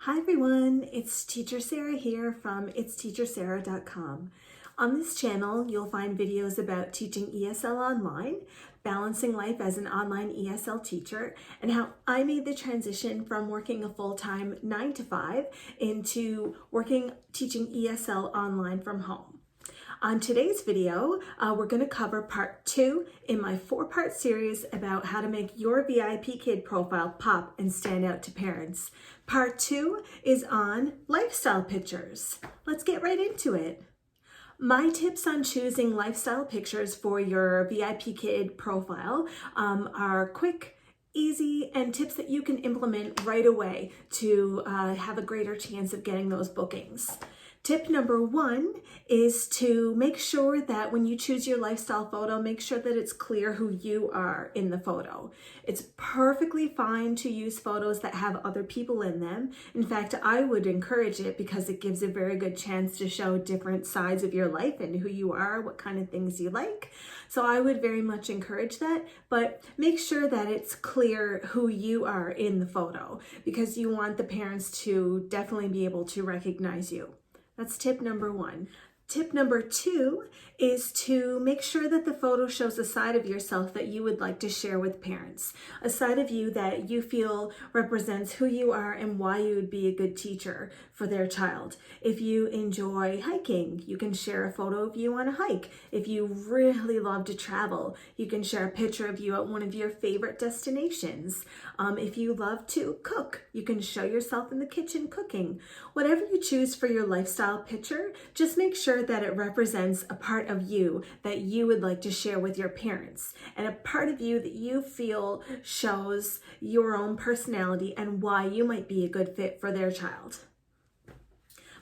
Hi everyone, it's Teacher Sarah here from itsteachersarah.com. On this channel, you'll find videos about teaching ESL online, balancing life as an online ESL teacher, and how I made the transition from working a full-time 9 to 5 into teaching ESL online from home. On today's video, we're going to cover part 2 in my 4-part series about how to make your VIPKid profile pop and stand out to parents. Part 2 is on lifestyle pictures. Let's get right into it. My tips on choosing lifestyle pictures for your VIPKid profile are quick, easy, and tips that you can implement right away to have a greater chance of getting those bookings. Tip number 1 is to make sure that when you choose your lifestyle photo, make sure that it's clear who you are in the photo. It's perfectly fine to use photos that have other people in them. In fact, I would encourage it because it gives a very good chance to show different sides of your life and who you are, what kind of things you like. So I would very much encourage that, but make sure that it's clear who you are in the photo because you want the parents to definitely be able to recognize you. That's tip number 1. Tip number 2 is to make sure that the photo shows a side of yourself that you would like to share with parents, a side of you that you feel represents who you are and why you would be a good teacher for their child. If you enjoy hiking, you can share a photo of you on a hike. If you really love to travel, you can share a picture of you at one of your favorite destinations. If you love to cook, you can show yourself in the kitchen cooking. Whatever you choose for your lifestyle picture, just make sure that it represents a part of you that you would like to share with your parents and a part of you that you feel shows your own personality and why you might be a good fit for their child.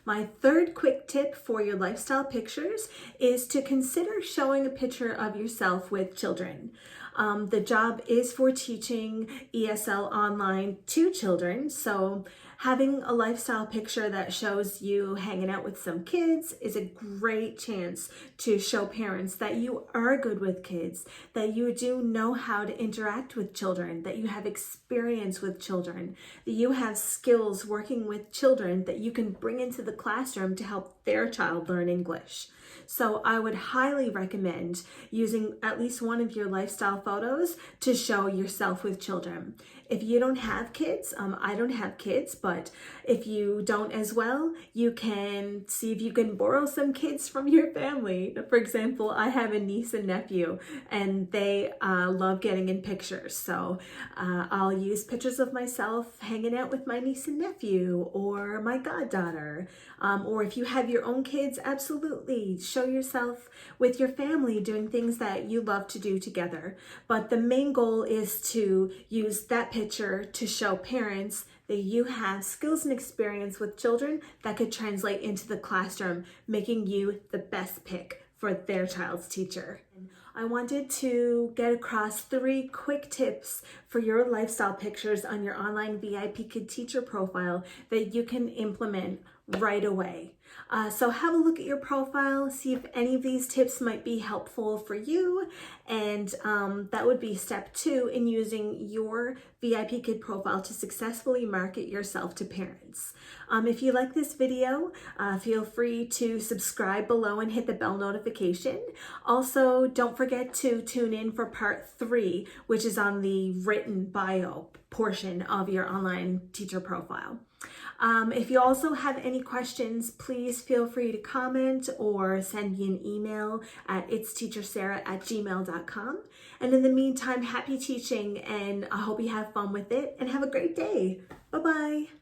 My third quick tip for your lifestyle pictures is to consider showing a picture of yourself with children. The job is for teaching ESL online to children, so having a lifestyle picture that shows you hanging out with some kids is a great chance to show parents that you are good with kids, that you do know how to interact with children, that you have experience with children, that you have skills working with children that you can bring into the classroom to help their child learn English. So I would highly recommend using at least one of your lifestyle photos to show yourself with children. If you don't have kids, I don't have kids, but if you don't as well, you can see if you can borrow some kids from your family. For example, I have a niece and nephew, and they love getting in pictures. So I'll use pictures of myself hanging out with my niece and nephew or my goddaughter. Or if you have your own kids, absolutely show yourself with your family doing things that you love to do together. But the main goal is to use that picture to show parents that you have skills and experience with children that could translate into the classroom, making you the best pick for their child's teacher. I wanted to get across 3 quick tips for your lifestyle pictures on your online VIPKid teacher profile that you can implement right away. So have a look at your profile, see if any of these tips might be helpful for you, and that would be step 2 in using your VIPKid profile to successfully market yourself to parents. If you like this video, feel free to subscribe below and hit the bell notification. Also, don't forget to tune in for part 3, which is on the written bio portion of your online teacher profile. If you also have any questions, please feel free to comment or send me an email at itsteachersarah@gmail.com. And in the meantime, happy teaching, and I hope you have fun with it and have a great day. Bye-bye.